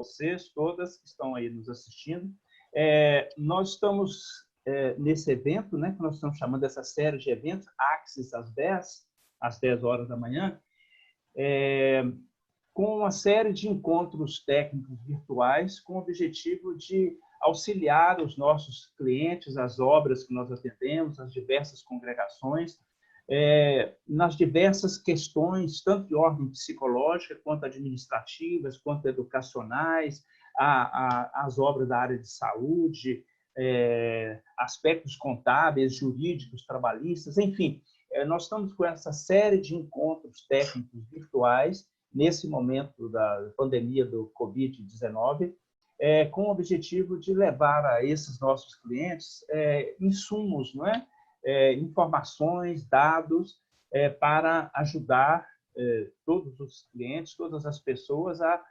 vocês todas que estão aí nos assistindo. Nós estamos nesse evento, né, que nós estamos chamando essa série de eventos, Axis às 10 horas da manhã, com uma série de encontros técnicos virtuais com o objetivo de auxiliar os nossos clientes, as obras que nós atendemos, as diversas congregações, nas diversas questões, tanto de ordem psicológica, quanto administrativas, quanto educacionais, as obras da área de saúde, aspectos contábeis, jurídicos, trabalhistas, enfim. Nós estamos com essa série de encontros técnicos virtuais nesse momento da pandemia do Covid-19, com o objetivo de levar a esses nossos clientes insumos, não é? Informações, dados, para ajudar todos os clientes, todas as pessoas a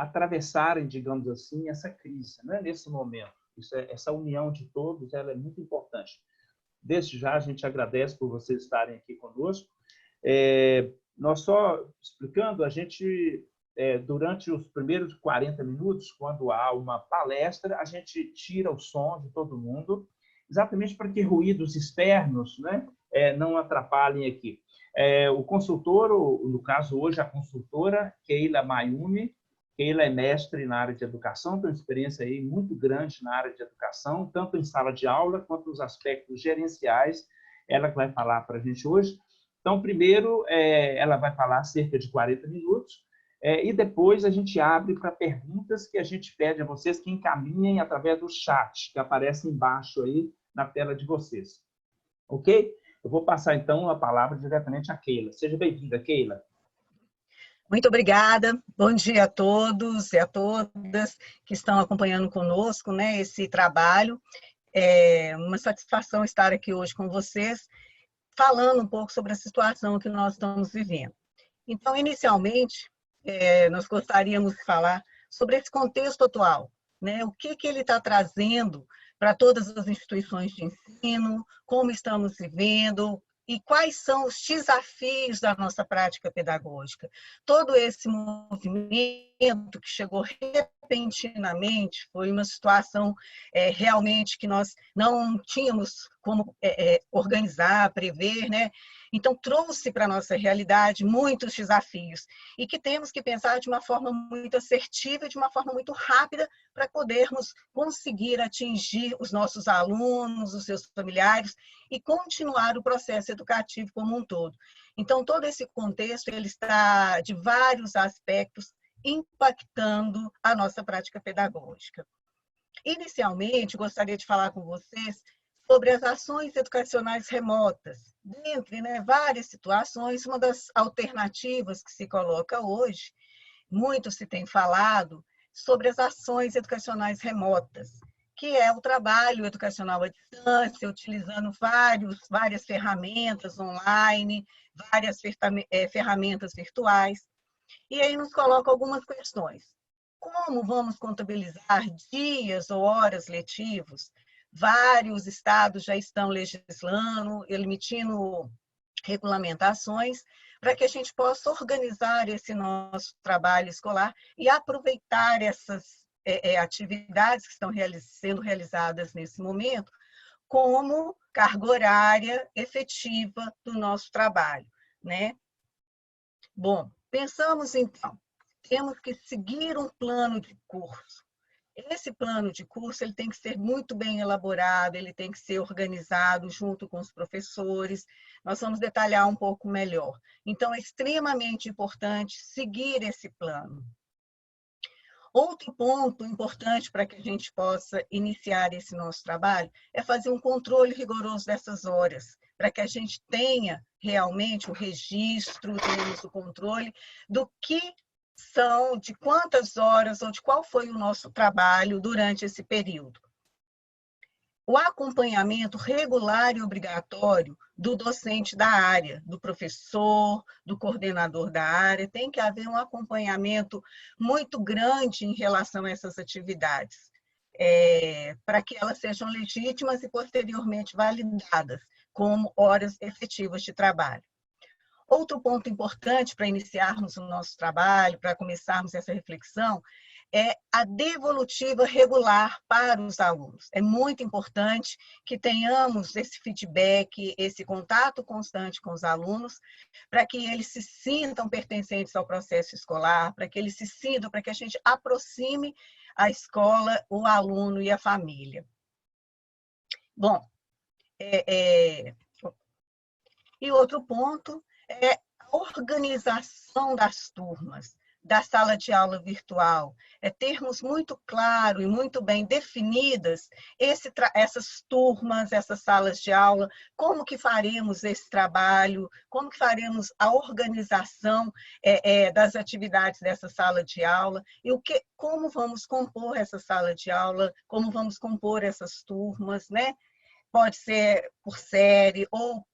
atravessarem, digamos assim, essa crise, né? Nesse momento. Essa união de todos ela é muito importante. Desde já, a gente agradece por vocês estarem aqui conosco. Nós só explicando, a gente, durante os primeiros 40 minutos, quando há uma palestra, a gente tira o som de todo mundo, exatamente para que ruídos externos, né, não atrapalhem aqui. O consultor, no caso hoje a consultora, Keila Mayumi. Keila é mestre na área de educação, tem uma experiência aí muito grande na área de educação, tanto em sala de aula quanto nos aspectos gerenciais. Ela que vai falar para a gente hoje. Então, primeiro, ela vai falar cerca de 40 minutos, e depois a gente abre para perguntas que a gente pede a vocês que encaminhem através do chat, que aparece embaixo aí na tela de vocês. Ok? Eu vou passar, então, a palavra diretamente a Keila. Seja bem-vinda, Keila. Muito obrigada. Bom dia a todos e a todas que estão acompanhando conosco, né, esse trabalho. É uma satisfação estar aqui hoje com vocês, falando um pouco sobre a situação que nós estamos vivendo. Então, inicialmente, nós gostaríamos de falar sobre esse contexto atual, né? O que ele está trazendo para todas as instituições de ensino, como estamos vivendo e quais são os desafios da nossa prática pedagógica. Todo esse movimento que chegou repentinamente foi uma situação realmente que nós não tínhamos como organizar, prever, né? Então, trouxe para a nossa realidade muitos desafios e que temos que pensar de uma forma muito assertiva, de uma forma muito rápida, para podermos conseguir atingir os nossos alunos, os seus familiares e continuar o processo educativo como um todo. Então, todo esse contexto ele está, de vários aspectos, impactando a nossa prática pedagógica. Inicialmente, gostaria de falar com vocês sobre as ações educacionais remotas. Dentre várias situações, uma das alternativas que se coloca hoje, muito se tem falado sobre as ações educacionais remotas, que é o trabalho educacional à distância, utilizando várias ferramentas online, várias ferramentas virtuais. E aí nos coloca algumas questões. Como vamos contabilizar dias ou horas letivos? Vários estados já estão legislando, emitindo regulamentações para que a gente possa organizar esse nosso trabalho escolar e aproveitar essas atividades que estão sendo realizadas nesse momento como carga horária efetiva do nosso trabalho, né? Bom, pensamos então, temos que seguir um plano de curso. Esse plano de curso ele tem que ser muito bem elaborado, ele tem que ser organizado junto com os professores. Nós vamos detalhar um pouco melhor. Então, é extremamente importante seguir esse plano. Outro ponto importante para que a gente possa iniciar esse nosso trabalho é fazer um controle rigoroso dessas horas, para que a gente tenha realmente o registro, tenhamos o controle do que são, de quantas horas ou de qual foi o nosso trabalho durante esse período. O acompanhamento regular e obrigatório do docente da área, do professor, do coordenador da área, tem que haver um acompanhamento muito grande em relação a essas atividades, para que elas sejam legítimas e posteriormente validadas como horas efetivas de trabalho. Outro ponto importante para iniciarmos o nosso trabalho, para começarmos essa reflexão, é a devolutiva regular para os alunos. É muito importante que tenhamos esse feedback, esse contato constante com os alunos, para que eles se sintam pertencentes ao processo escolar, para que eles se sintam, para que a gente aproxime a escola, o aluno e a família. Bom, e outro ponto é a organização das turmas, da sala de aula virtual, é termos muito claro e muito bem definidas essas turmas, essas salas de aula, como que faremos esse trabalho, como que faremos a organização das atividades dessa sala de aula, e como vamos compor essa sala de aula, como vamos compor essas turmas, né? Pode ser por série ou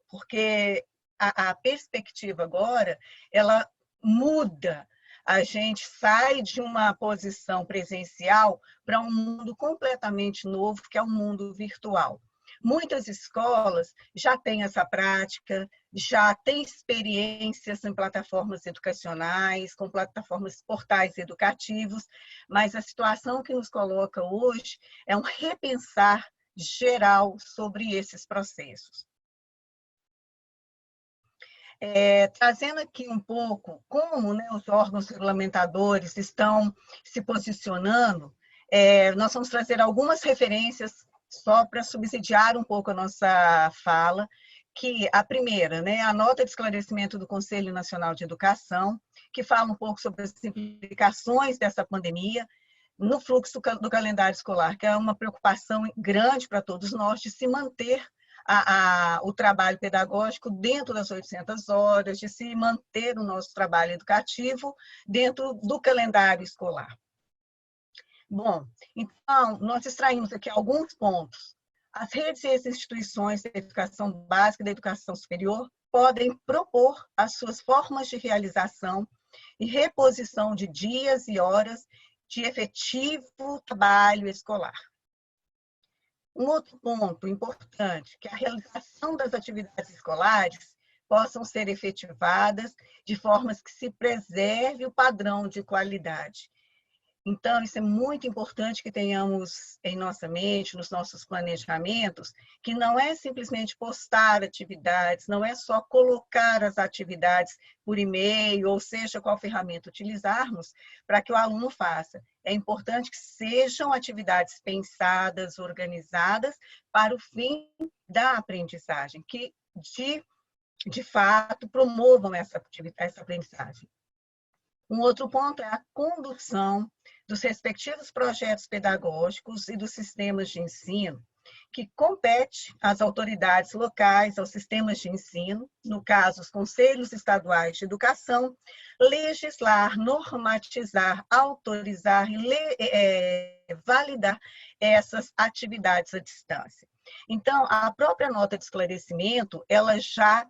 porque a perspectiva agora, ela muda. A gente sai de uma posição presencial para um mundo completamente novo, que é o mundo virtual. Muitas escolas já têm essa prática, já têm experiências em plataformas educacionais, com plataformas portais educativos, mas a situação que nos coloca hoje é um repensar geral sobre esses processos. Trazendo aqui um pouco como, né, os órgãos regulamentadores estão se posicionando, nós vamos trazer algumas referências só para subsidiar um pouco a nossa fala, que a primeira, né, a nota de esclarecimento do Conselho Nacional de Educação, que fala um pouco sobre as implicações dessa pandemia no fluxo do calendário escolar, que é uma preocupação grande para todos nós de se manter o trabalho pedagógico dentro das 800 horas, de se manter o nosso trabalho educativo dentro do calendário escolar. Bom, então, nós extraímos aqui alguns pontos. As redes e as instituições da educação básica e da educação superior podem propor as suas formas de realização e reposição de dias e horas de efetivo trabalho escolar. Um outro ponto importante, que a realização das atividades escolares possam ser efetivadas de formas que se preserve o padrão de qualidade. Então, isso é muito importante que tenhamos em nossa mente, nos nossos planejamentos, que não é simplesmente postar atividades, não é só colocar as atividades por e-mail, ou seja, qual ferramenta utilizarmos, para que o aluno faça. É importante que sejam atividades pensadas, organizadas, para o fim da aprendizagem, que de fato promovam essa aprendizagem. Um outro ponto é a condução dos respectivos projetos pedagógicos e dos sistemas de ensino, que compete às autoridades locais, aos sistemas de ensino, no caso, os conselhos estaduais de educação, legislar, normatizar, autorizar e validar essas atividades à distância. Então, a própria nota de esclarecimento, ela já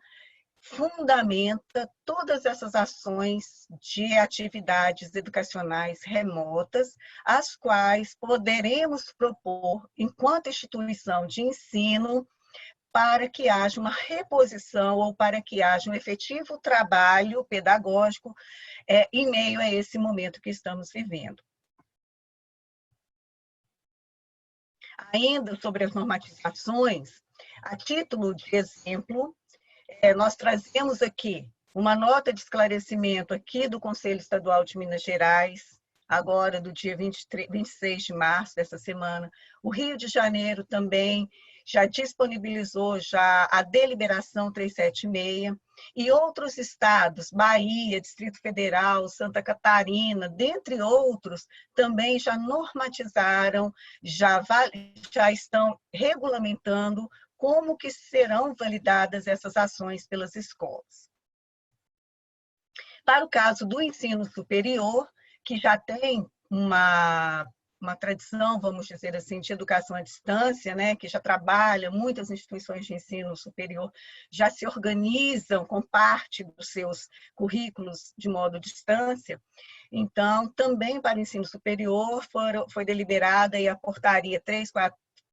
fundamenta todas essas ações de atividades educacionais remotas, as quais poderemos propor, enquanto instituição de ensino, para que haja uma reposição ou para que haja um efetivo trabalho pedagógico em meio a esse momento que estamos vivendo. Ainda sobre as normatizações, a título de exemplo, nós trazemos aqui uma nota de esclarecimento aqui do Conselho Estadual de Minas Gerais, agora do dia 26 de março dessa semana. O Rio de Janeiro também já disponibilizou já a deliberação 376, e outros estados, Bahia, Distrito Federal, Santa Catarina, dentre outros, também já normatizaram, já estão regulamentando como que serão validadas essas ações pelas escolas. Para o caso do ensino superior, que já tem uma tradição, vamos dizer assim, de educação à distância, né, que já trabalha, muitas instituições de ensino superior já se organizam com parte dos seus currículos de modo distância. Então, também para o ensino superior foi deliberada a portaria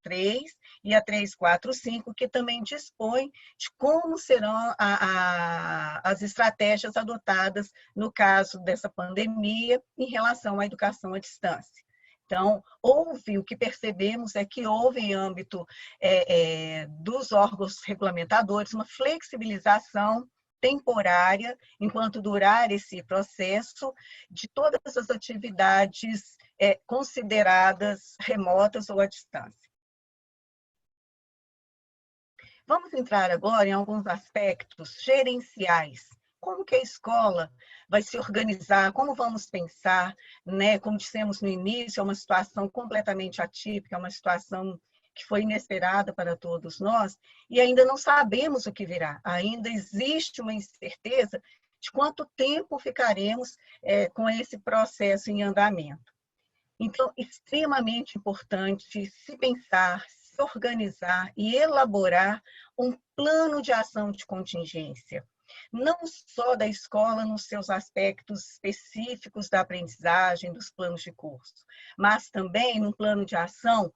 3 e a 345, que também dispõe de como serão as estratégias adotadas no caso dessa pandemia em relação à educação à distância. Então, o que percebemos é que houve, em âmbito dos órgãos regulamentadores, uma flexibilização temporária, enquanto durar esse processo, de todas as atividades consideradas remotas ou à distância. Vamos entrar agora em alguns aspectos gerenciais. Como que a escola vai se organizar, como vamos pensar, né? Como dissemos no início, é uma situação completamente atípica, é uma situação que foi inesperada para todos nós, e ainda não sabemos o que virá. Ainda existe uma incerteza de quanto tempo ficaremos com esse processo em andamento. Então, extremamente importante se pensar, se organizar e elaborar um plano de ação de contingência. Não só da escola nos seus aspectos específicos da aprendizagem, dos planos de curso, mas também no plano de ação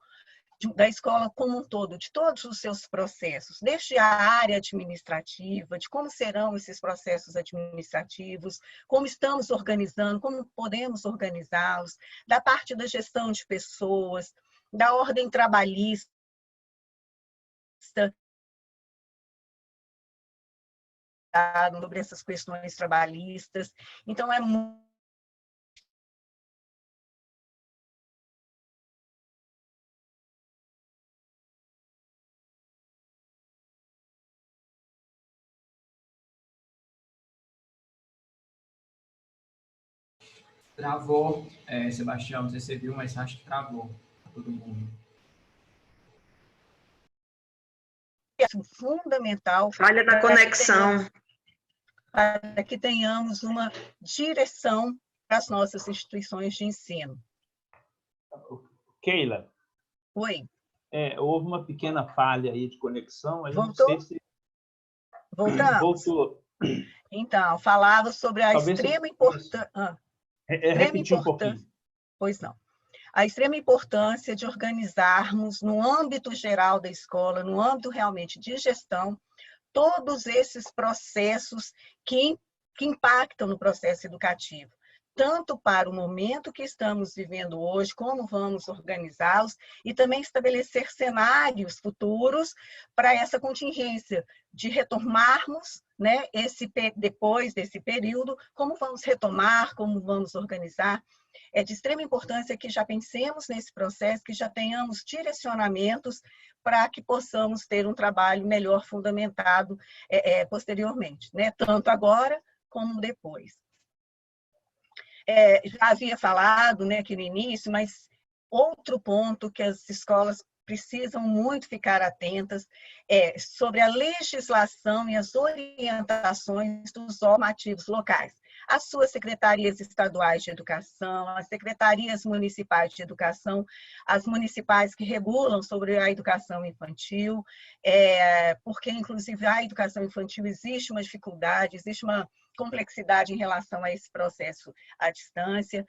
da escola como um todo, de todos os seus processos, desde a área administrativa, de como serão esses processos administrativos, como estamos organizando, como podemos organizá-los, da parte da gestão de pessoas, da ordem trabalhista, sobre essas questões trabalhistas. Então, é muito Travou, Sebastião, não sei se você viu, mas acho que travou todo mundo. fundamental. Falha na conexão. Para que tenhamos uma direção para as nossas instituições de ensino. Keila. Oi. Houve uma pequena falha aí de conexão. Voltou? Não sei se... Voltamos? Voltou. Então, falava sobre a extrema importância... Repetir um pouquinho. Pois não. A extrema importância de organizarmos, no âmbito geral da escola, no âmbito realmente de gestão, todos esses processos que impactam no processo educativo, tanto para o momento que estamos vivendo hoje, como vamos organizá-los, e também estabelecer cenários futuros para essa contingência, de retomarmos, né, depois desse período, como vamos retomar, como vamos organizar. É de extrema importância que já pensemos nesse processo, que já tenhamos direcionamentos para que possamos ter um trabalho melhor fundamentado posteriormente, né? Tanto agora como depois. Já havia falado, né, aqui no início, mas outro ponto que as escolas precisam muito ficar atentas sobre a legislação e as orientações dos normativos locais. As suas secretarias estaduais de educação, as secretarias municipais de educação, as municipais que regulam sobre a educação infantil, porque, inclusive, a educação infantil existe uma dificuldade, existe uma complexidade em relação a esse processo à distância,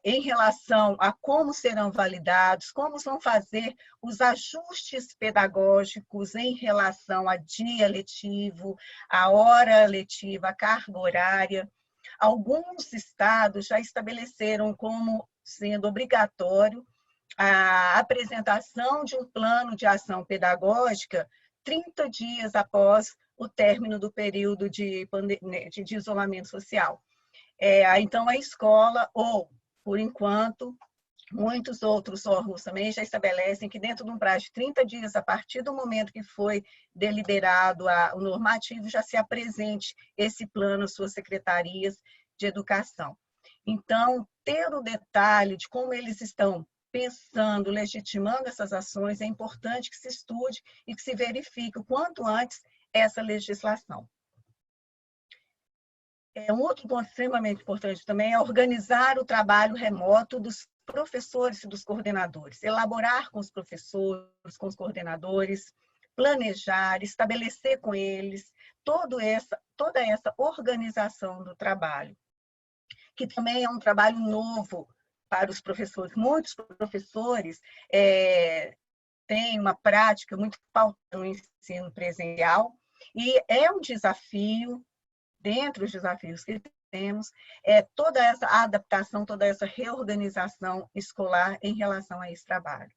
em relação a como serão validados, como vão fazer os ajustes pedagógicos em relação a dia letivo, a hora letiva, a carga horária. Alguns estados já estabeleceram como sendo obrigatório a apresentação de um plano de ação pedagógica 30 dias após o término do período de isolamento social. Então, a escola, ou, por enquanto, muitos outros órgãos também já estabelecem que dentro de um prazo de 30 dias, a partir do momento que foi deliberado o normativo, já se apresente esse plano às suas secretarias de educação. Então, ter o detalhe de como eles estão pensando, legitimando essas ações, é importante que se estude e que se verifique o quanto antes essa legislação. Um outro ponto extremamente importante também é organizar o trabalho remoto dos professores e dos coordenadores, elaborar com os professores, com os coordenadores, planejar, estabelecer com eles toda essa organização do trabalho, que também é um trabalho novo para os professores. Muitos professores tem uma prática muito pautada no ensino presencial, e é um desafio, dentre os desafios que temos, toda essa adaptação, toda essa reorganização escolar em relação a esse trabalho.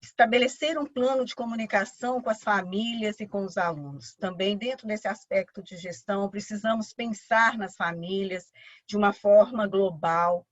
Estabelecer um plano de comunicação com as famílias e com os alunos. Também, dentro desse aspecto de gestão, precisamos pensar nas famílias de uma forma global,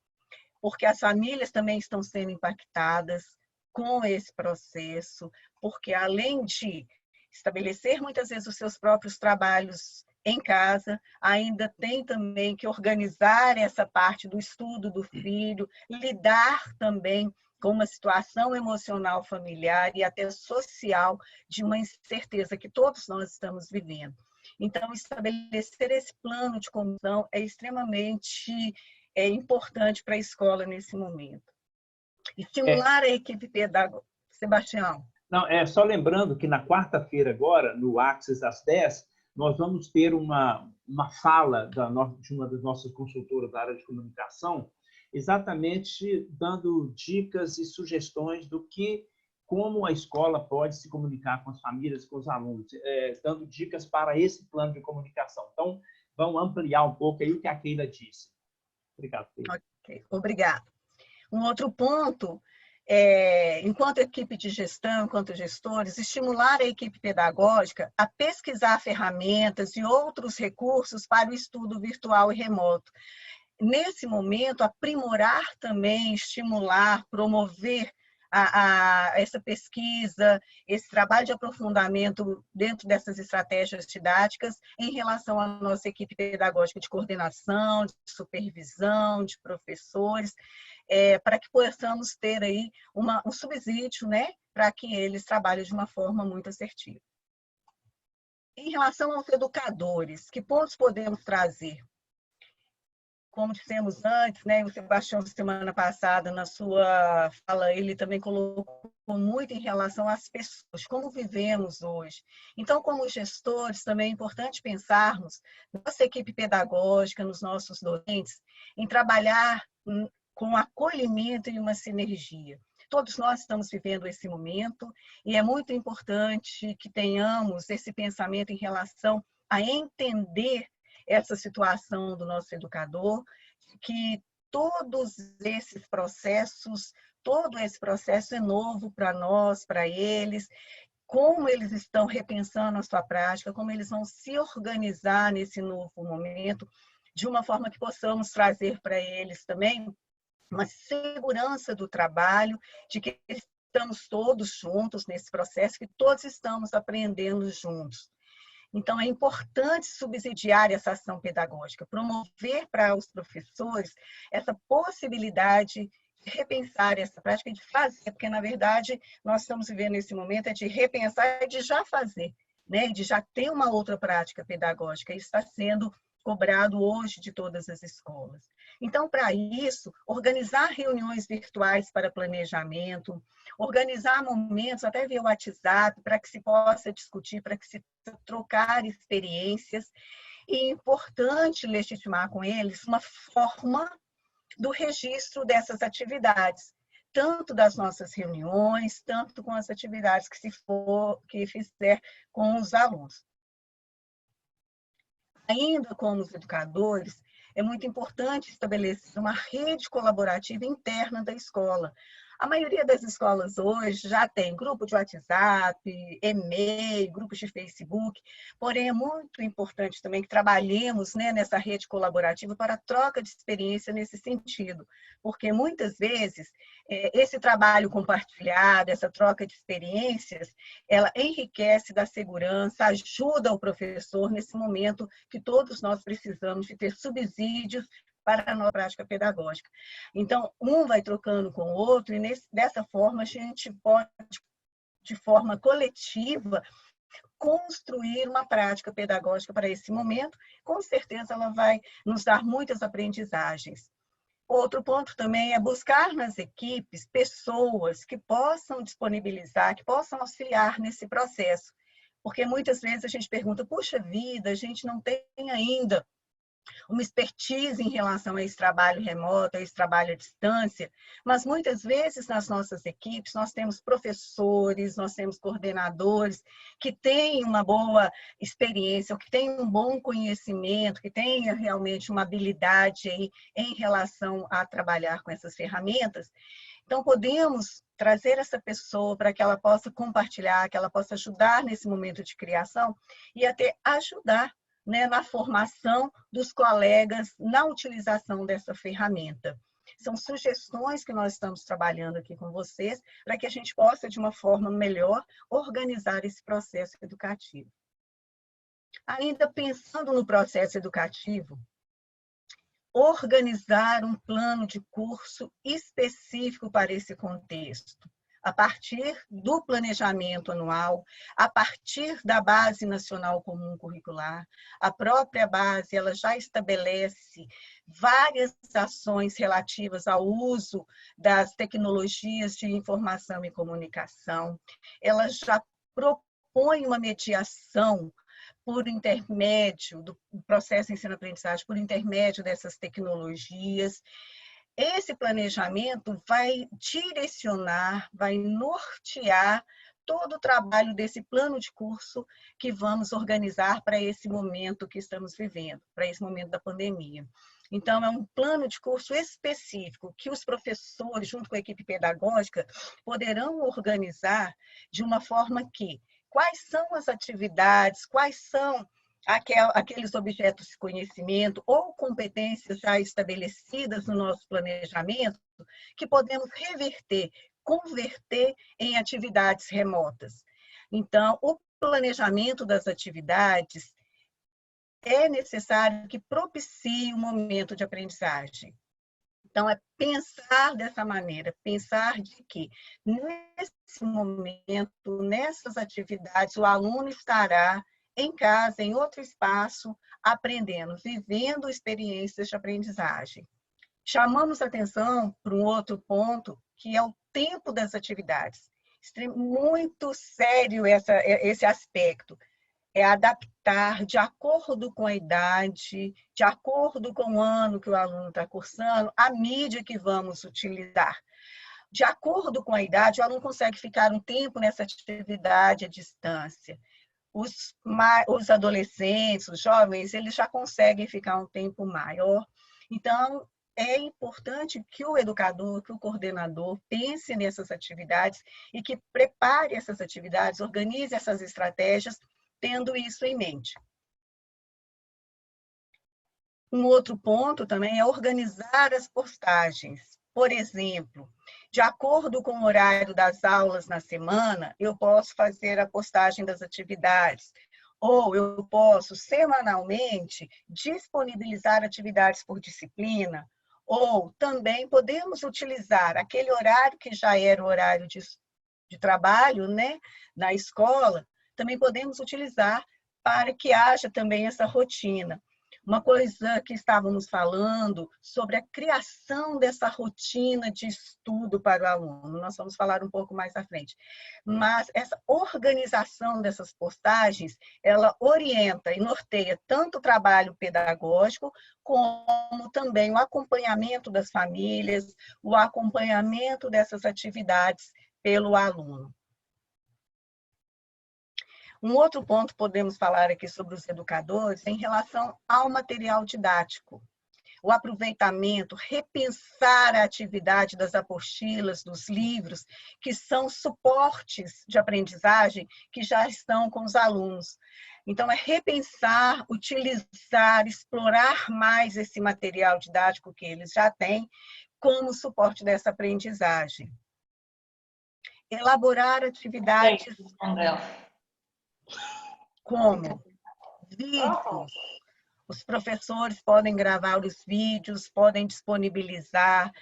porque as famílias também estão sendo impactadas com esse processo, porque além de estabelecer muitas vezes os seus próprios trabalhos em casa, ainda tem também que organizar essa parte do estudo do filho, lidar também com uma situação emocional familiar e até social de uma incerteza que todos nós estamos vivendo. Então, estabelecer esse plano de condução é extremamente importante para a escola nesse momento. Estimular a equipe pedagógica. Sebastião. Não, só lembrando que na quarta-feira agora, no Axis às 10, nós vamos ter uma fala de uma das nossas consultoras da área de comunicação, exatamente dando dicas e sugestões como a escola pode se comunicar com as famílias, com os alunos, dando dicas para esse plano de comunicação. Então, vamos ampliar um pouco aí o que a Keila disse. Obrigado, Keila. Ok, obrigada. Um outro ponto, enquanto equipe de gestão, enquanto gestores, estimular a equipe pedagógica a pesquisar ferramentas e outros recursos para o estudo virtual e remoto. Nesse momento, aprimorar também, estimular, promover essa pesquisa, esse trabalho de aprofundamento dentro dessas estratégias didáticas em relação à nossa equipe pedagógica de coordenação, de supervisão, de professores, para que possamos ter aí um subsídio, né, para que eles trabalhem de uma forma muito assertiva. Em relação aos educadores, que pontos podemos trazer? Como dissemos antes, né, o Sebastião, semana passada, na sua fala, ele também colocou muito em relação às pessoas, como vivemos hoje. Então, como gestores, também é importante pensarmos, nossa equipe pedagógica, nos nossos docentes, em trabalhar com acolhimento e uma sinergia. Todos nós estamos vivendo esse momento e é muito importante que tenhamos esse pensamento em relação a entender essa situação do nosso educador, que todos esses processos, todo esse processo é novo para nós, para eles, como eles estão repensando a sua prática, como eles vão se organizar nesse novo momento, de uma forma que possamos trazer para eles também uma segurança do trabalho, de que estamos todos juntos nesse processo, que todos estamos aprendendo juntos. Então, é importante subsidiar essa ação pedagógica, promover para os professores essa possibilidade de repensar essa prática, de fazer, porque, na verdade, nós estamos vivendo nesse momento de repensar e de já fazer, né? De já ter uma outra prática pedagógica. Isso está sendo cobrado hoje de todas as escolas. Então, para isso, organizar reuniões virtuais para planejamento, organizar momentos até via WhatsApp para que se possa discutir, para que se trocar experiências. E é importante legitimar com eles uma forma do registro dessas atividades, tanto das nossas reuniões, tanto com as atividades que fizer com os alunos. Ainda como os educadores, é muito importante estabelecer uma rede colaborativa interna da escola. A maioria das escolas hoje já tem grupo de WhatsApp, e-mail, grupos de Facebook, porém é muito importante também que trabalhemos, né, nessa rede colaborativa para a troca de experiência nesse sentido, porque muitas vezes esse trabalho compartilhado, essa troca de experiências, ela enriquece da segurança, ajuda o professor nesse momento que todos nós precisamos de ter subsídios para a nossa prática pedagógica. Então, um vai trocando com o outro e dessa forma a gente pode, de forma coletiva, construir uma prática pedagógica para esse momento. Com certeza ela vai nos dar muitas aprendizagens. Outro ponto também é buscar nas equipes pessoas que possam disponibilizar, que possam auxiliar nesse processo. Porque muitas vezes a gente pergunta, puxa vida, a gente não tem ainda uma expertise em relação a esse trabalho remoto, a esse trabalho à distância, mas muitas vezes nas nossas equipes nós temos professores, nós temos coordenadores que têm uma boa experiência, ou que têm um bom conhecimento, que têm realmente uma habilidade aí em relação a trabalhar com essas ferramentas. Então, podemos trazer essa pessoa para que ela possa compartilhar, que ela possa ajudar nesse momento de criação e até ajudar, né, na formação dos colegas, na utilização dessa ferramenta. São sugestões que nós estamos trabalhando aqui com vocês para que a gente possa, de uma forma melhor, organizar esse processo educativo. Ainda pensando no processo educativo, organizar um plano de curso específico para esse contexto, a partir do planejamento anual, a partir da Base Nacional Comum Curricular. A própria base ela já estabelece várias ações relativas ao uso das tecnologias de informação e comunicação. Ela já propõe uma mediação por intermédio do processo ensino-aprendizagem, por intermédio dessas tecnologias. Esse planejamento vai direcionar, vai nortear todo o trabalho desse plano de curso que vamos organizar para esse momento que estamos vivendo, para esse momento da pandemia. Então, é um plano de curso específico que os professores, junto com a equipe pedagógica, poderão organizar de uma forma que quais são as atividades, quais são aqueles objetos de conhecimento ou competências já estabelecidas no nosso planejamento que podemos reverter, converter em atividades remotas. Então, o planejamento das atividades é necessário que propicie um momento de aprendizagem. Então, é pensar dessa maneira, pensar de que nesse momento, nessas atividades, o aluno estará em casa, em outro espaço, aprendendo, vivendo experiências de aprendizagem. Chamamos atenção para um outro ponto, que é o tempo das atividades. Muito sério esse aspecto. É adaptar de acordo com a idade, de acordo com o ano que o aluno está cursando, a mídia que vamos utilizar. De acordo com a idade, o aluno consegue ficar um tempo nessa atividade à distância. Os adolescentes, os jovens, eles já conseguem ficar um tempo maior. Então, é importante que o educador, que o coordenador pense nessas atividades e que prepare essas atividades, organize essas estratégias, tendo isso em mente. Um outro ponto também é organizar as postagens. Por exemplo, de acordo com o horário das aulas na semana, eu posso fazer a postagem das atividades, ou eu posso, semanalmente, disponibilizar atividades por disciplina, ou também podemos utilizar aquele horário que já era o horário de trabalho, né, na escola, também podemos utilizar para que haja também essa rotina. Uma coisa que estávamos falando sobre a criação dessa rotina de estudo para o aluno, nós vamos falar um pouco mais à frente. Mas essa organização dessas postagens, ela orienta e norteia tanto o trabalho pedagógico, como também o acompanhamento das famílias, o acompanhamento dessas atividades pelo aluno. Um outro ponto podemos falar aqui sobre os educadores em relação ao material didático. O aproveitamento, repensar a atividade das apostilas, dos livros, que são suportes de aprendizagem que já estão com os alunos. Então, é repensar, utilizar, explorar mais esse material didático que eles já têm como suporte dessa aprendizagem. Elaborar atividades como vídeos. Os professores podem gravar os vídeos, podem disponibilizar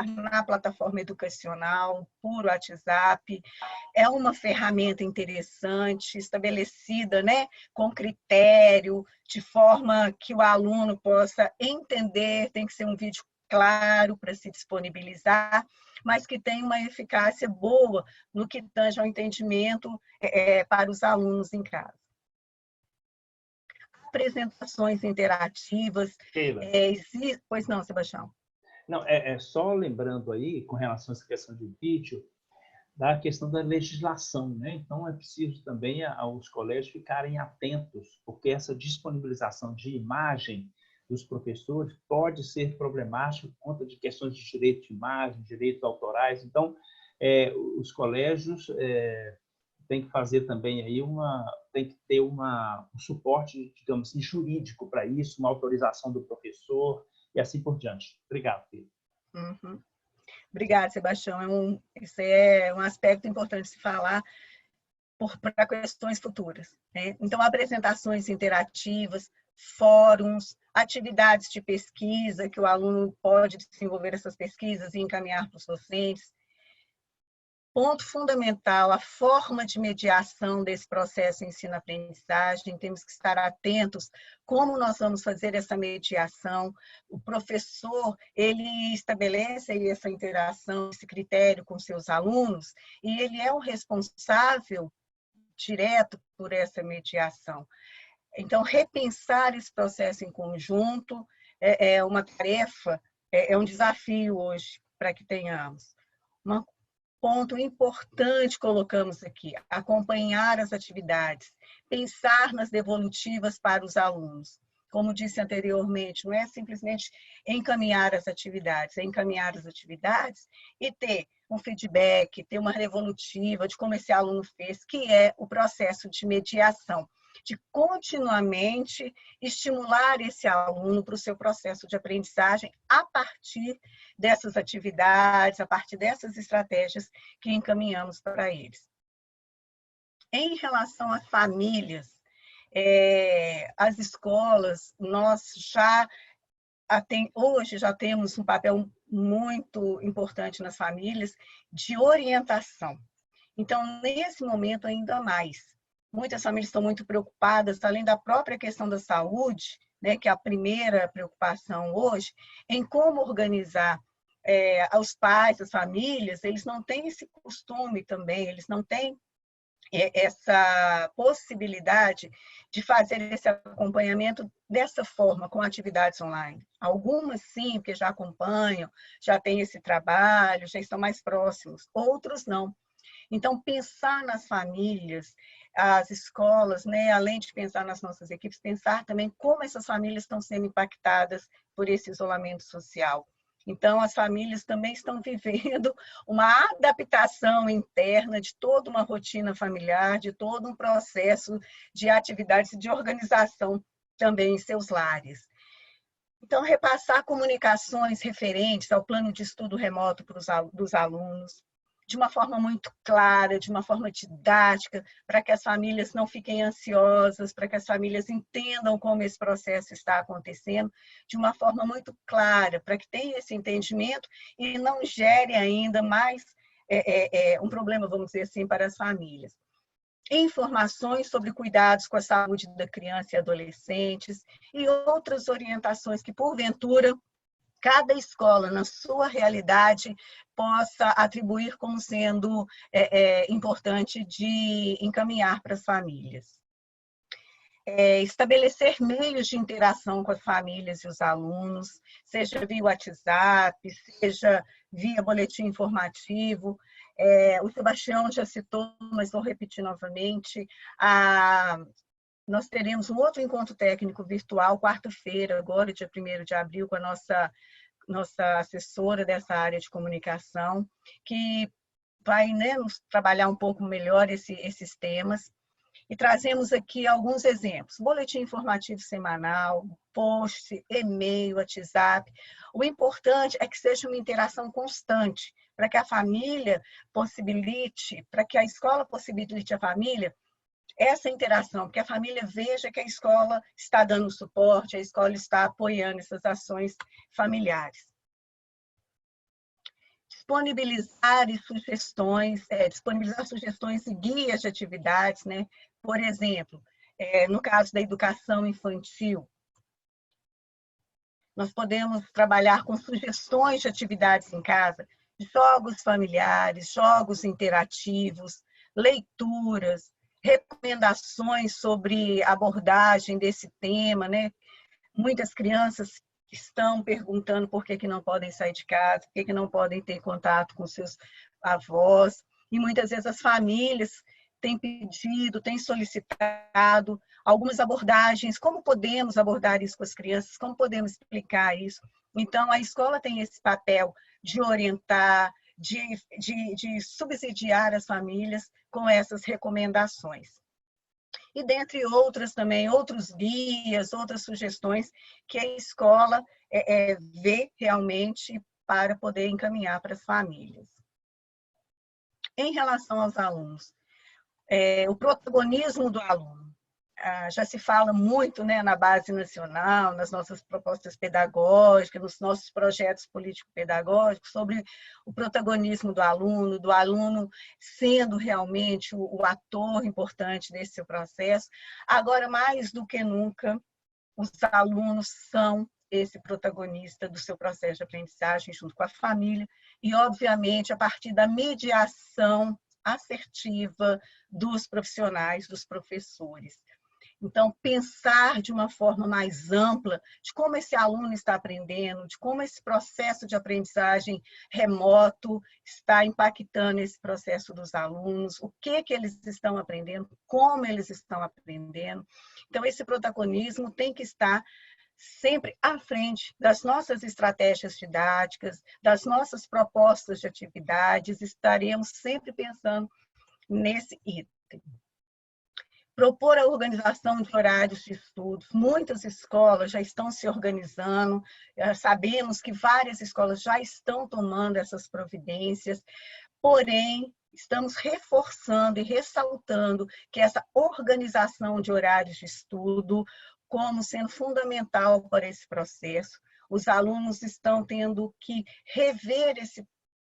na plataforma educacional, por WhatsApp. É uma ferramenta interessante, estabelecida, né, com critério, de forma que o aluno possa entender, tem que ser um vídeo claro para se disponibilizar, mas que tem uma eficácia boa no que tange ao entendimento para os alunos em casa. apresentações interativas. Sheila. Pois não, Sebastião? Não, só lembrando aí, com relação a essa questão de vídeo, da questão da legislação, né? Então, é preciso também aos colégios ficarem atentos, porque essa disponibilização de imagem dos professores pode ser problemática por conta de questões de direito de imagem, direitos autorais. Então, os colégios têm que fazer também aí tem que ter um suporte, digamos assim, jurídico para isso, uma autorização do professor e assim por diante. Obrigado, Pedro. Uhum. Obrigada, Sebastião. Esse é um aspecto importante de se falar para questões futuras, né? Então, apresentações interativas, fóruns, atividades de pesquisa, que o aluno pode desenvolver essas pesquisas e encaminhar para os docentes. Ponto fundamental, a forma de mediação desse processo ensino-aprendizagem. Temos que estar atentos como nós vamos fazer essa mediação. O professor, ele estabelece aí essa interação, esse critério com seus alunos, e ele é o responsável direto por essa mediação. Então, repensar esse processo em conjunto é uma tarefa, é um desafio hoje para que tenhamos. Um ponto importante colocamos aqui, acompanhar as atividades, pensar nas devolutivas para os alunos. Como disse anteriormente, não é simplesmente encaminhar as atividades, é encaminhar as atividades e ter um feedback, ter uma devolutiva de como esse aluno fez, que é o processo de mediação, de continuamente estimular esse aluno para o seu processo de aprendizagem a partir dessas atividades, a partir dessas estratégias que encaminhamos para eles. Em relação às famílias, as escolas, nós hoje já temos um papel muito importante nas famílias de orientação. Então, nesse momento, ainda mais. Muitas famílias estão muito preocupadas, além da própria questão da saúde, né, que é a primeira preocupação hoje, em como organizar os pais, as famílias. Eles não têm esse costume também, eles não têm essa possibilidade de fazer esse acompanhamento dessa forma, com atividades online. Algumas sim, porque já acompanham, já têm esse trabalho, já estão mais próximos, outros não. Então, pensar nas famílias, as escolas, né, além de pensar nas nossas equipes, pensar também como essas famílias estão sendo impactadas por esse isolamento social. Então, as famílias também estão vivendo uma adaptação interna de toda uma rotina familiar, de todo um processo de atividades e de organização também em seus lares. Então, repassar comunicações referentes ao plano de estudo remoto dos alunos, de uma forma muito clara, de uma forma didática, para que as famílias não fiquem ansiosas, para que as famílias entendam como esse processo está acontecendo, de uma forma muito clara, para que tenha esse entendimento e não gere ainda mais um problema, vamos dizer assim, para as famílias. Informações sobre cuidados com a saúde da criança e adolescentes e outras orientações que, porventura, cada escola, na sua realidade, possa atribuir como sendo importante de encaminhar para as famílias. Estabelecer meios de interação com as famílias e os alunos, seja via WhatsApp, seja via boletim informativo. O Sebastião já citou, mas vou repetir novamente, nós teremos um outro encontro técnico virtual, quarta-feira, agora, dia 1º de abril, com a nossa assessora dessa área de comunicação, que vai, né, nos trabalhar um pouco melhor esses temas. E trazemos aqui alguns exemplos. Boletim informativo semanal, post, e-mail, WhatsApp. O importante é que seja uma interação constante, para que a família possibilite, para que a escola possibilite à família essa interação, porque a família veja que a escola está dando suporte, a escola está apoiando essas ações familiares. Disponibilizar sugestões e guias de atividades, né? Por exemplo, no caso da educação infantil, nós podemos trabalhar com sugestões de atividades em casa, jogos familiares, jogos interativos, leituras, recomendações sobre abordagem desse tema, né? Muitas crianças estão perguntando por que não podem sair de casa, por que não podem ter contato com seus avós, e muitas vezes as famílias têm pedido, têm solicitado algumas abordagens, como podemos abordar isso com as crianças, como podemos explicar isso. Então, a escola tem esse papel de orientar, de subsidiar as famílias com essas recomendações. E dentre outras também, outros guias, outras sugestões que a escola vê realmente para poder encaminhar para as famílias. Em relação aos alunos, o protagonismo do aluno. Já se fala muito, né, na base nacional, nas nossas propostas pedagógicas, nos nossos projetos político-pedagógicos, sobre o protagonismo do aluno sendo realmente o ator importante desse processo. Agora, mais do que nunca, os alunos são esse protagonista do seu processo de aprendizagem, junto com a família, e, obviamente, a partir da mediação assertiva dos profissionais, dos professores. Então, pensar de uma forma mais ampla de como esse aluno está aprendendo, de como esse processo de aprendizagem remoto está impactando esse processo dos alunos, o que eles estão aprendendo, como eles estão aprendendo. Então, esse protagonismo tem que estar sempre à frente das nossas estratégias didáticas, das nossas propostas de atividades, estaremos sempre pensando nesse item. Propor a organização de horários de estudos. Muitas escolas já estão se organizando, sabemos que várias escolas já estão tomando essas providências, porém, estamos reforçando e ressaltando que essa organização de horários de estudo, como sendo fundamental para esse processo, os alunos estão tendo que rever esse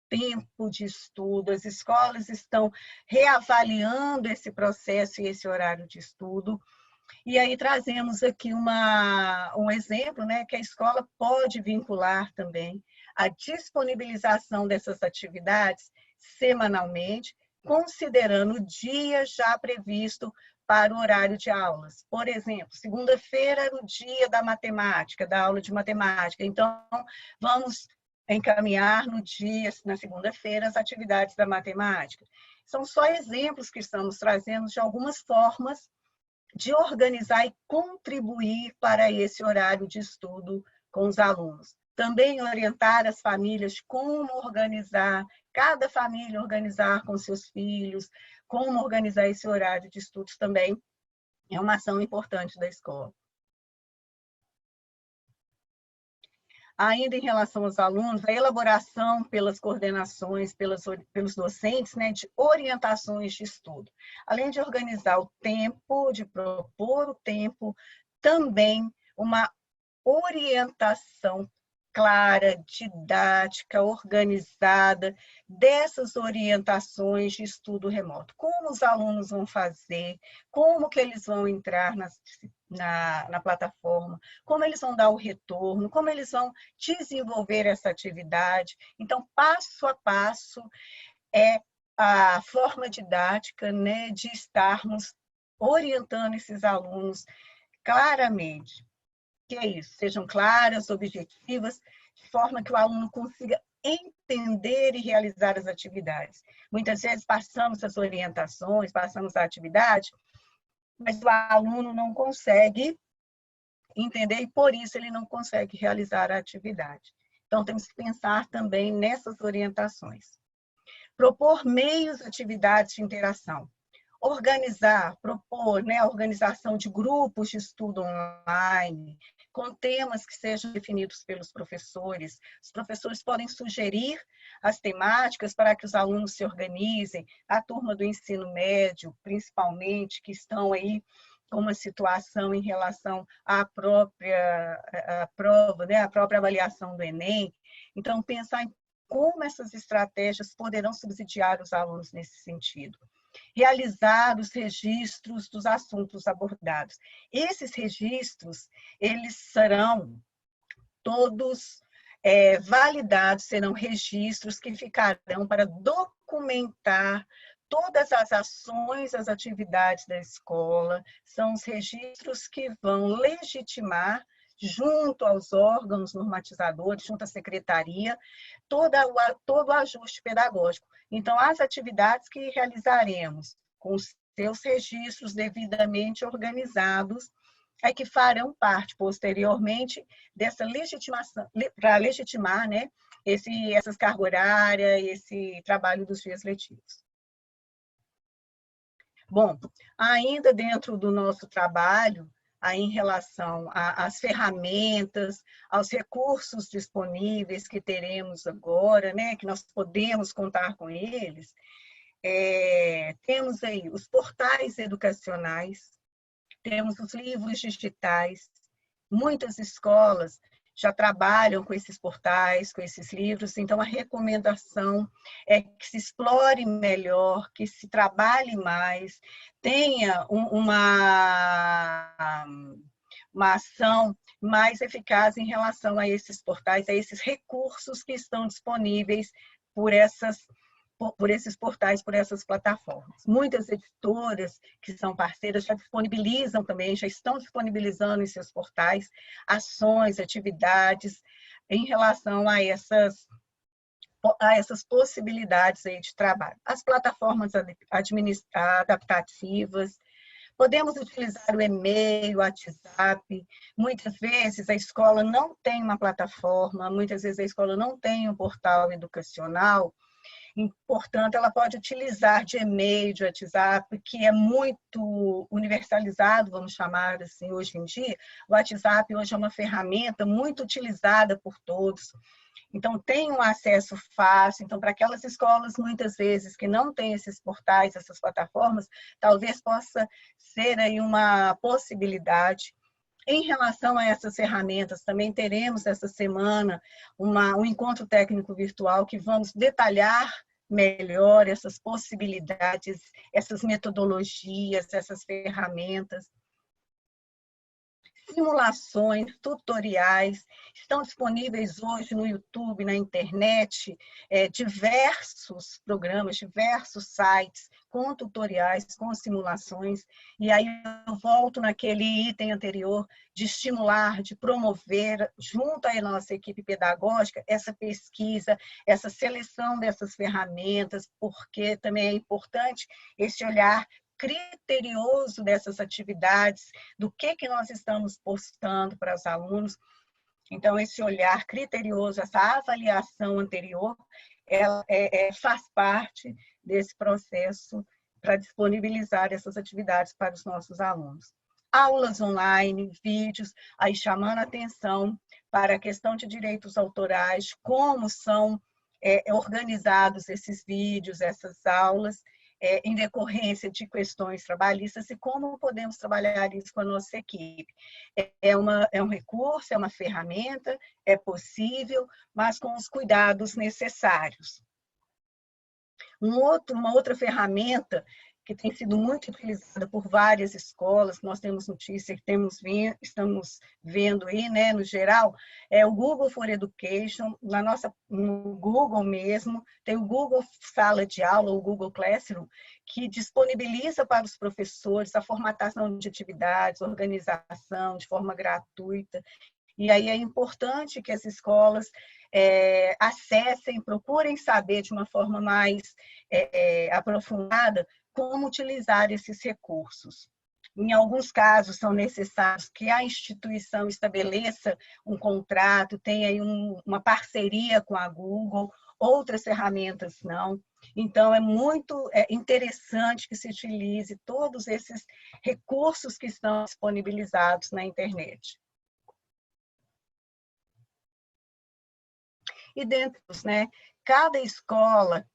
tempo de estudo, as escolas estão reavaliando esse processo e esse horário de estudo. E aí trazemos aqui um exemplo, né, que a escola pode vincular também a disponibilização dessas atividades semanalmente, considerando o dia já previsto para o horário de aulas. Por exemplo, segunda-feira era o dia da matemática, da aula de matemática. Então, vamos encaminhar no dia, na segunda-feira, as atividades da matemática. São só exemplos que estamos trazendo de algumas formas de organizar e contribuir para esse horário de estudo com os alunos. Também orientar as famílias como organizar, cada família organizar com seus filhos, como organizar esse horário de estudos também é uma ação importante da escola. Ainda em relação aos alunos, a elaboração pelas coordenações, pelos docentes, né, de orientações de estudo. Além de organizar o tempo, de propor o tempo, também uma orientação clara, didática, organizada, dessas orientações de estudo remoto. Como os alunos vão fazer, como que eles vão entrar na plataforma, como eles vão dar o retorno, como eles vão desenvolver essa atividade. Então, passo a passo, é a forma didática, né, de estarmos orientando esses alunos claramente. Que é isso, sejam claras, objetivas, de forma que o aluno consiga entender e realizar as atividades. Muitas vezes passamos as orientações, passamos a atividade, mas o aluno não consegue entender e, por isso, ele não consegue realizar a atividade. Então, temos que pensar também nessas orientações. Propor meios, atividades de interação. Organizar, propor, né, a organização de grupos de estudo online, com temas que sejam definidos pelos professores. Os professores podem sugerir as temáticas para que os alunos se organizem, a turma do ensino médio, principalmente, que estão aí com uma situação em relação à própria prova, né, a própria avaliação do Enem. Então, pensar em como essas estratégias poderão subsidiar os alunos nesse sentido. Realizar os registros dos assuntos abordados. Esses registros, eles serão todos validados, serão registros que ficarão para documentar todas as ações, as atividades da escola, são os registros que vão legitimar, junto aos órgãos normatizadores, junto à secretaria, todo o ajuste pedagógico. Então, as atividades que realizaremos com os seus registros devidamente organizados, é que farão parte, posteriormente, dessa legitimação, para legitimar, né, essas cargas horárias, esse trabalho dos dias letivos. Bom, ainda dentro do nosso trabalho, aí em relação às ferramentas, aos recursos disponíveis que teremos agora, né, que nós podemos contar com eles, temos aí os portais educacionais, temos os livros digitais, muitas escolas já trabalham com esses portais, com esses livros, então a recomendação é que se explore melhor, que se trabalhe mais, tenha uma ação mais eficaz em relação a esses portais, a esses recursos que estão disponíveis por esses portais, por essas plataformas. Muitas editoras que são parceiras já disponibilizam também, já estão disponibilizando em seus portais ações, atividades em relação a essas possibilidades aí de trabalho. As plataformas adaptativas, podemos utilizar o e-mail, o WhatsApp. Muitas vezes a escola não tem uma plataforma, muitas vezes a escola não tem um portal educacional, portanto, ela pode utilizar de e-mail, de WhatsApp, que é muito universalizado, vamos chamar assim, hoje em dia. O WhatsApp hoje é uma ferramenta muito utilizada por todos. Então, tem um acesso fácil. Então, para aquelas escolas, muitas vezes, que não têm esses portais, essas plataformas, talvez possa ser aí uma possibilidade. Em relação a essas ferramentas, também teremos essa semana um encontro técnico virtual que vamos detalhar melhor essas possibilidades, essas metodologias, essas ferramentas. Simulações, tutoriais, estão disponíveis hoje no YouTube, na internet, diversos programas, diversos sites com tutoriais, com simulações, e aí eu volto naquele item anterior de estimular, de promover, junto à nossa equipe pedagógica, essa pesquisa, essa seleção dessas ferramentas, porque também é importante esse olhar criterioso dessas atividades, do que nós estamos postando para os alunos. Então, esse olhar criterioso, essa avaliação anterior, ela faz parte desse processo para disponibilizar essas atividades para os nossos alunos. Aulas online, vídeos, aí chamando a atenção para a questão de direitos autorais, como são organizados esses vídeos, essas aulas, em decorrência de questões trabalhistas e como podemos trabalhar isso com a nossa equipe. É um recurso, é uma ferramenta, é possível, mas com os cuidados necessários. Uma outra ferramenta que tem sido muito utilizada por várias escolas, nós temos notícia que estamos vendo aí, né, no geral, é o Google for Education. No Google mesmo, tem o Google Sala de Aula, o Google Classroom, que disponibiliza para os professores a formatação de atividades, organização de forma gratuita. E aí é importante que as escolas acessem, procurem saber de uma forma mais aprofundada como utilizar esses recursos. Em alguns casos, são necessários que a instituição estabeleça um contrato, tenha aí uma parceria com a Google, outras ferramentas não. Então, é muito interessante que se utilize todos esses recursos que estão disponibilizados na internet. E dentro, né, cada escola,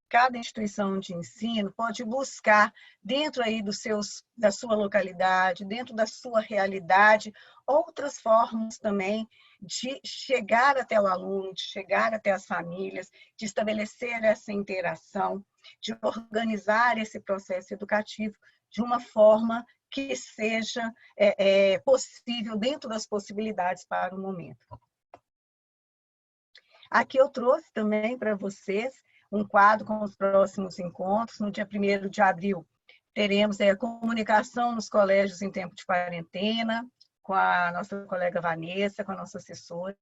cada instituição de ensino pode buscar, dentro aí da sua localidade, dentro da sua realidade, outras formas também de chegar até o aluno, de chegar até as famílias, de estabelecer essa interação, de organizar esse processo educativo de uma forma que seja possível dentro das possibilidades para o momento. Aqui eu trouxe também para vocês um quadro com os próximos encontros. No dia 1º de abril, teremos a comunicação nos colégios em tempo de quarentena, com a nossa colega Vanessa, com a nossa assessora.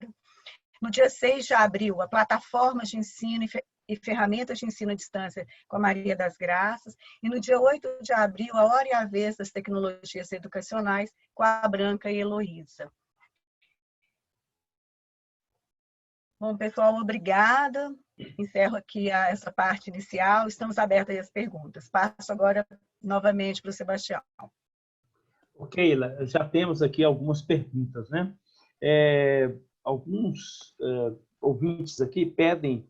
No dia 6 de abril, a plataforma de ensino e ferramentas de ensino à distância com a Maria das Graças. E no dia 8 de abril, a hora e a vez das tecnologias educacionais com a Branca e Heloísa. Bom, pessoal, obrigada. Encerro aqui essa parte inicial. Estamos abertos às perguntas. Passo agora novamente para o Sebastião. Ok, Keila, já temos aqui algumas perguntas, né? Alguns ouvintes aqui pedem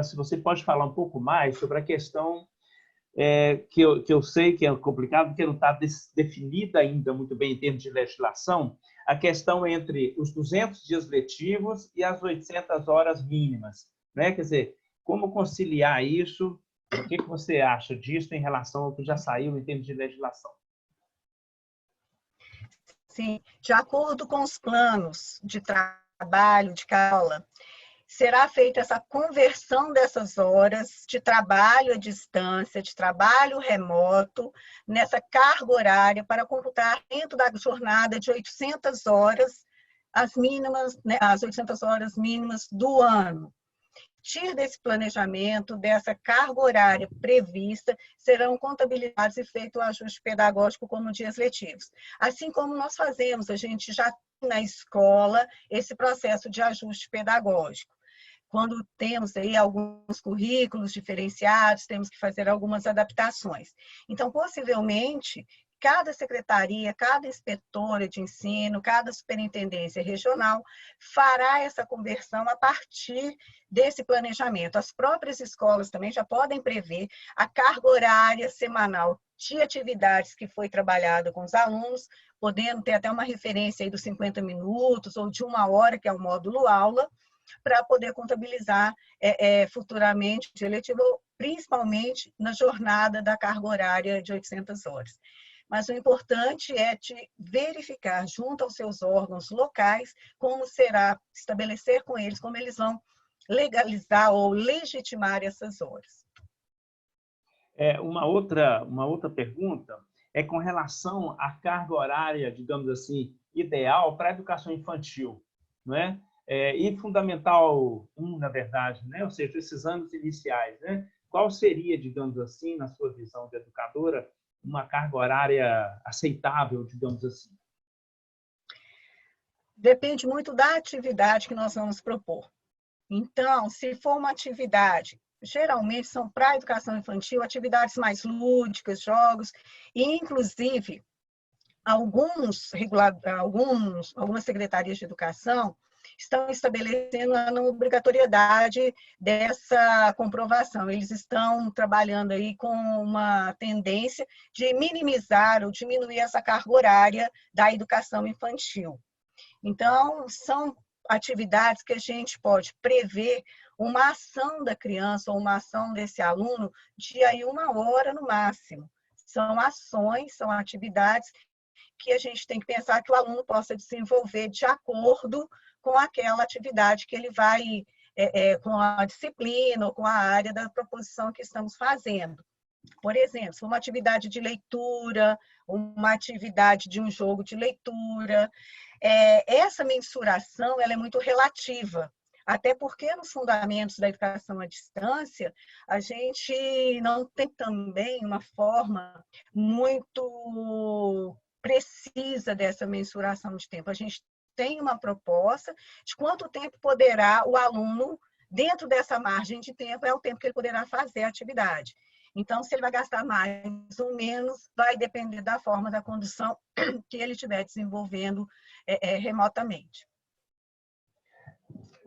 se você pode falar um pouco mais sobre a questão que eu sei que é complicado, porque não está definida ainda muito bem em termos de legislação, a questão entre os 200 dias letivos e as 800 horas mínimas, né? Quer dizer, como conciliar isso? O que você acha disso em relação ao que já saiu em termos de legislação? Sim, de acordo com os planos de trabalho, de aula, será feita essa conversão dessas horas de trabalho à distância, de trabalho remoto, nessa carga horária para computar dentro da jornada de 800 horas, as mínimas, né, as 800 horas mínimas do ano. A partir desse planejamento, dessa carga horária prevista, serão contabilizados e feito o ajuste pedagógico como dias letivos. Assim como nós fazemos, a gente já tem na escola esse processo de ajuste pedagógico. Quando temos aí alguns currículos diferenciados, temos que fazer algumas adaptações. Então, possivelmente, cada secretaria, cada inspetora de ensino, cada superintendência regional fará essa conversão a partir desse planejamento. As próprias escolas também já podem prever a carga horária semanal de atividades que foi trabalhada com os alunos, podendo ter até uma referência aí dos 50 minutos ou de 1 hora, que é o módulo aula, para poder contabilizar futuramente de eletivo, principalmente na jornada da carga horária de 800 horas. Mas o importante é te verificar junto aos seus órgãos locais como será, estabelecer com eles como eles vão legalizar ou legitimar essas horas. Uma outra pergunta é com relação à carga horária, digamos assim, ideal para a educação infantil, não é? E Fundamental 1, na verdade, né? Ou seja, esses anos iniciais, né? Qual seria, digamos assim, na sua visão de educadora, uma carga horária aceitável, digamos assim? Depende muito da atividade que nós vamos propor. Então, se for uma atividade, geralmente são para a educação infantil, atividades mais lúdicas, jogos, e inclusive algumas secretarias de educação estão estabelecendo a não obrigatoriedade dessa comprovação. Eles estão trabalhando aí com uma tendência de minimizar ou diminuir essa carga horária da educação infantil. Então, são atividades que a gente pode prever uma ação da criança ou uma ação desse aluno de aí 1 hora no máximo. São ações, são atividades que a gente tem que pensar que o aluno possa desenvolver de acordo com aquela atividade que ele vai, com a disciplina ou com a área da proposição que estamos fazendo. Por exemplo, uma atividade de leitura, uma atividade de um jogo de leitura, essa mensuração ela é muito relativa, até porque nos fundamentos da educação à distância, a gente não tem também uma forma muito precisa dessa mensuração de tempo. A gente tem uma proposta de quanto tempo poderá o aluno, dentro dessa margem de tempo, é o tempo que ele poderá fazer a atividade. Então, se ele vai gastar mais ou menos, vai depender da forma da condução que ele estiver desenvolvendo remotamente.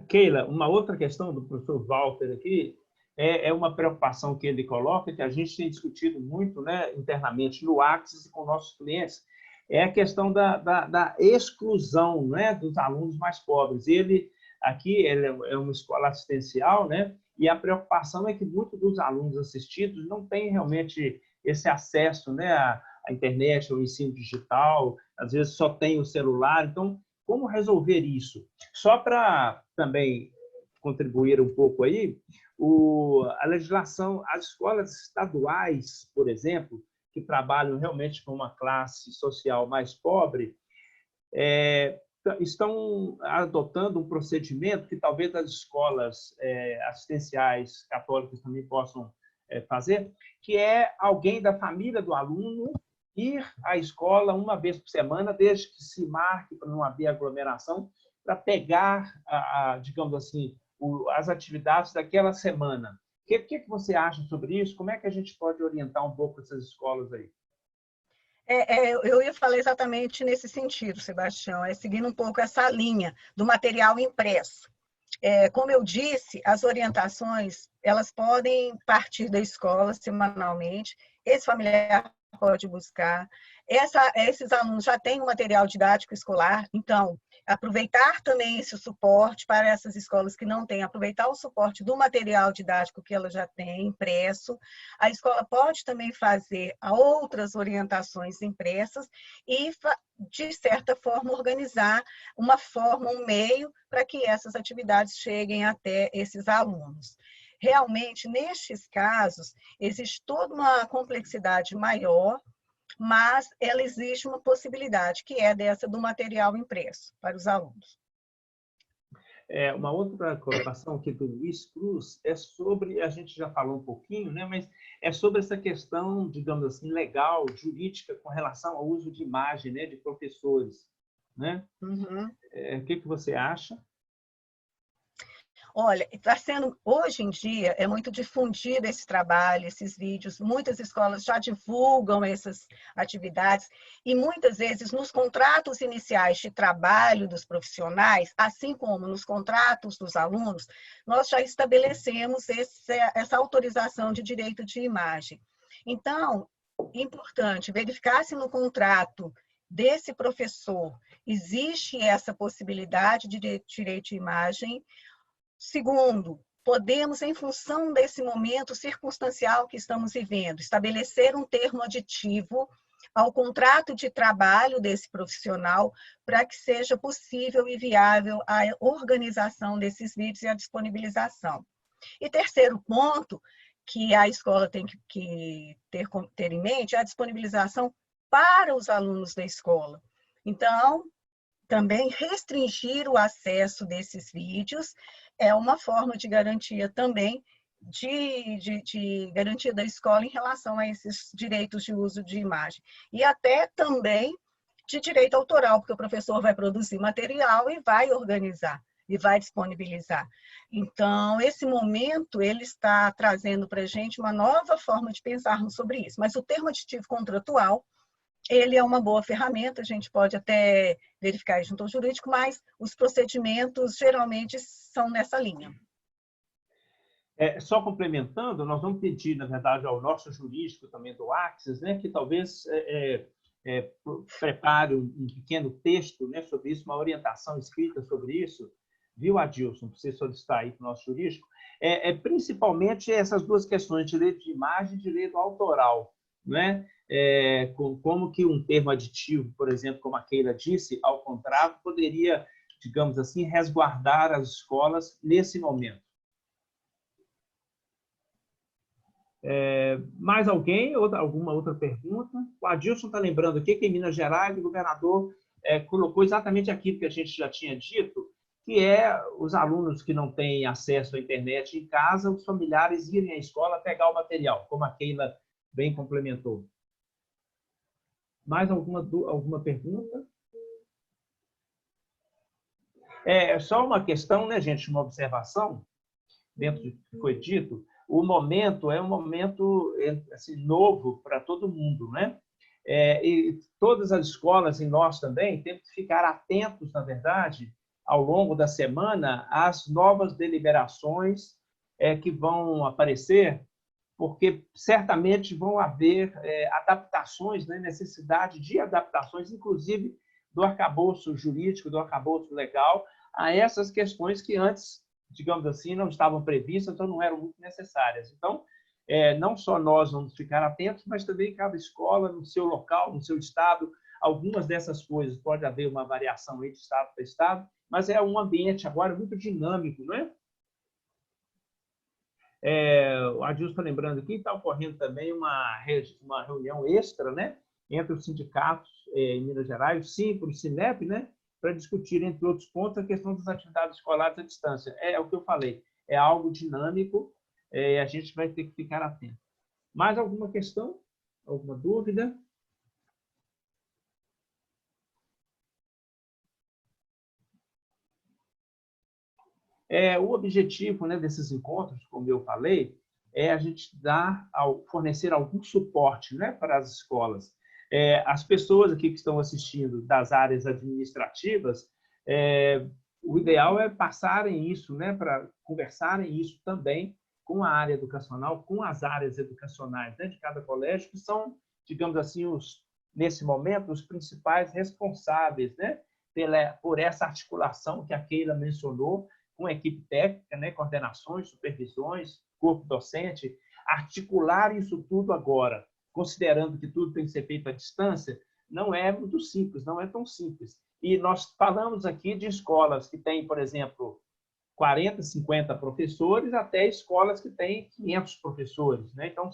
Keila, uma outra questão do professor Walter aqui é uma preocupação que ele coloca, que a gente tem discutido muito, né, internamente no Axis e com nossos clientes, é a questão da exclusão, né, dos alunos mais pobres. Ele é uma escola assistencial, né, e a preocupação é que muitos dos alunos assistidos não têm realmente esse acesso, né, à internet, ao ensino digital, às vezes só tem o celular. Então, como resolver isso? Só para também contribuir um pouco aí, a legislação, as escolas estaduais, por exemplo, que trabalham realmente com uma classe social mais pobre, estão adotando um procedimento que talvez as escolas assistenciais católicas também possam fazer, que é alguém da família do aluno ir à escola uma vez por semana, desde que se marque para não haver aglomeração, para pegar, digamos assim, as atividades daquela semana. O que você acha sobre isso? Como é que a gente pode orientar um pouco essas escolas aí? Eu ia falar exatamente nesse sentido, Sebastião, seguindo um pouco essa linha do material impresso. Como eu disse, as orientações, elas podem partir da escola semanalmente, esse familiar pode buscar, esses alunos já têm um material didático escolar, então, aproveitar também esse suporte para essas escolas que não têm, aproveitar o suporte do material didático que ela já tem impresso, a escola pode também fazer outras orientações impressas e, de certa forma, organizar uma forma, um meio para que essas atividades cheguem até esses alunos. Realmente, nestes casos, existe toda uma complexidade maior, mas ela existe uma possibilidade, que é dessa do material impresso para os alunos. Uma outra colocação aqui do Luiz Cruz é sobre, a gente já falou um pouquinho, né, mas é sobre essa questão, digamos assim, legal, jurídica, com relação ao uso de imagem, né, de professores. Né? Uhum. O que você acha? Olha, está sendo, hoje em dia, é muito difundido esse trabalho, esses vídeos, muitas escolas já divulgam essas atividades e muitas vezes nos contratos iniciais de trabalho dos profissionais, assim como nos contratos dos alunos, nós já estabelecemos essa autorização de direito de imagem. Então, é importante verificar se no contrato desse professor existe essa possibilidade de direito de imagem. Segundo, podemos, em função desse momento circunstancial que estamos vivendo, estabelecer um termo aditivo ao contrato de trabalho desse profissional para que seja possível e viável a organização desses vídeos e a disponibilização. E terceiro ponto, que a escola tem que ter em mente, é a disponibilização para os alunos da escola. Então, também restringir o acesso desses vídeos é uma forma de garantia também de garantia da escola em relação a esses direitos de uso de imagem. E até também de direito autoral, porque o professor vai produzir material e vai organizar, e vai disponibilizar. Então, esse momento, ele está trazendo para a gente uma nova forma de pensarmos sobre isso. Mas o termo aditivo contratual, ele é uma boa ferramenta, a gente pode até verificar junto ao jurídico, mas os procedimentos geralmente são nessa linha. Só complementando, nós vamos pedir, na verdade, ao nosso jurídico também do Axis, né, que talvez prepare um pequeno texto, né, sobre isso, uma orientação escrita sobre isso, viu, Adilson, para você solicitar aí para o nosso jurídico, principalmente essas duas questões, direito de imagem e direito autoral, né? Como que um termo aditivo, por exemplo, como a Keila disse, ao contrato, poderia, digamos assim, resguardar as escolas nesse momento. Mais alguém? Alguma outra pergunta? O Adilson está lembrando aqui que em Minas Gerais o governador colocou exatamente aquilo que a gente já tinha dito, que é os alunos que não têm acesso à internet em casa, os familiares irem à escola pegar o material, como a Keila bem complementou. Mais alguma pergunta? Só uma questão, né, gente, uma observação, dentro do que foi dito, o momento é um momento assim, novo para todo mundo, né? E todas as escolas, e nós também, temos que ficar atentos, na verdade, ao longo da semana, às novas deliberações que vão aparecer, porque certamente vão haver adaptações, né, necessidade de adaptações, inclusive do arcabouço jurídico, do arcabouço legal, a essas questões que antes, digamos assim, não estavam previstas, então não eram muito necessárias. Então, não só nós vamos ficar atentos, mas também cada escola, no seu local, no seu estado, algumas dessas coisas, pode haver uma variação aí de estado para estado, mas é um ambiente agora muito dinâmico, não é? O Adilson está lembrando aqui, está ocorrendo também uma reunião extra, né, entre os sindicatos em Minas Gerais, o Simpro, o Sinep, né, para discutir, entre outros pontos, a questão das atividades escolares à distância. É o que eu falei, é algo dinâmico, a gente vai ter que ficar atento. Mais alguma questão? Alguma dúvida? O objetivo, né, desses encontros, como eu falei, é a gente fornecer algum suporte, né, para as escolas. As pessoas aqui que estão assistindo das áreas administrativas, o ideal é passarem isso, né, para conversarem isso também com a área educacional, com as áreas educacionais, né, de cada colégio, que são, digamos assim, nesse momento, os principais responsáveis, né, por essa articulação que a Keila mencionou, com a equipe técnica, né, coordenações, supervisões, corpo docente, articular isso tudo agora, considerando que tudo tem que ser feito à distância, não é muito simples, não é tão simples. E nós falamos aqui de escolas que têm, por exemplo, 40, 50 professores, até escolas que têm 500 professores, né? Então,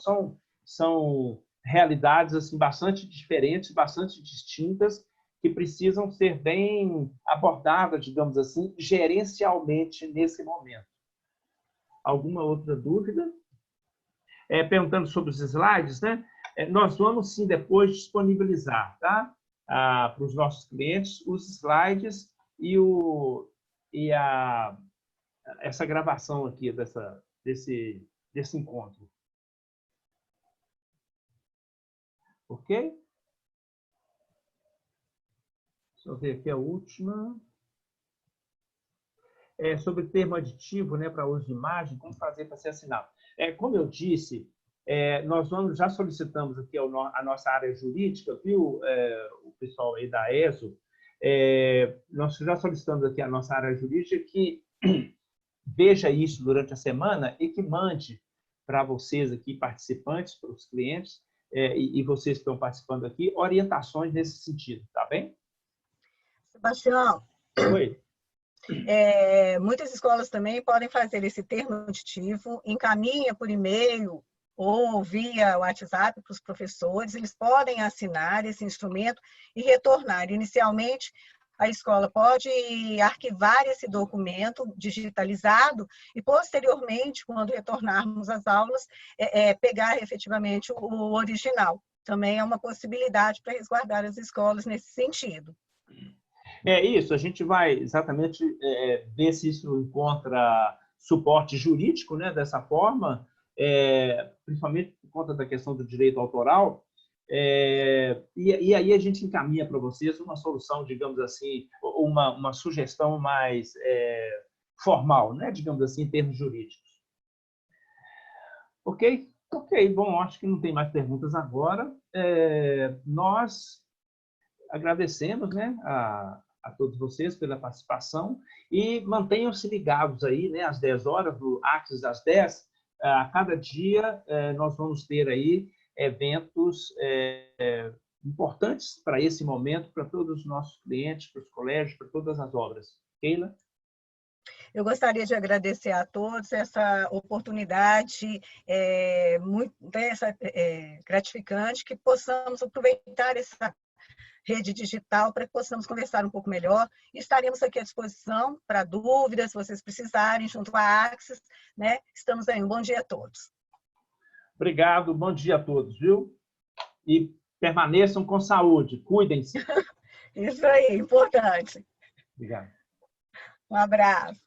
são realidades assim, bastante diferentes, bastante distintas, que precisam ser bem abordadas, digamos assim, gerencialmente nesse momento. Alguma outra dúvida? Perguntando sobre os slides, né? Nós vamos, sim, depois disponibilizar, tá? Para os nossos clientes, os slides essa gravação aqui desse encontro. Ok? Deixa eu ver aqui a última. Sobre termo aditivo, né, para uso de imagem, como fazer para ser assinado. Como eu disse, nós já solicitamos aqui a nossa área jurídica, viu, o pessoal aí da ESO, nós já solicitamos aqui a nossa área jurídica que veja isso durante a semana e que mande para vocês aqui, participantes, para os clientes, e vocês que estão participando aqui, orientações nesse sentido, tá bem? Sebastião, Oi. Muitas escolas também podem fazer esse termo aditivo, encaminha por e-mail ou via WhatsApp para os professores, eles podem assinar esse instrumento e retornar. Inicialmente, a escola pode arquivar esse documento digitalizado e, posteriormente, quando retornarmos às aulas, pegar efetivamente o original. Também é uma possibilidade para resguardar as escolas nesse sentido. Isso, a gente vai exatamente ver se isso encontra suporte jurídico, né, dessa forma, principalmente por conta da questão do direito autoral, e aí a gente encaminha para vocês uma solução, digamos assim, uma sugestão mais formal, né, digamos assim, em termos jurídicos. Ok? Ok, bom, acho que não tem mais perguntas agora. Nós agradecemos, né, a todos vocês pela participação e mantenham-se ligados aí, né, às 10 horas, do Axis às 10. A cada dia nós vamos ter aí eventos importantes para esse momento, para todos os nossos clientes, para os colégios, para todas as obras. Keila? Eu gostaria de agradecer a todos essa oportunidade muito gratificante, que possamos aproveitar essa rede digital para que possamos conversar um pouco melhor. Estaremos aqui à disposição para dúvidas, se vocês precisarem, junto à Axis, né? Estamos aí. Um bom dia a todos. Obrigado, bom dia a todos, viu? E permaneçam com saúde, cuidem-se. Isso aí, importante. Obrigado. Um abraço.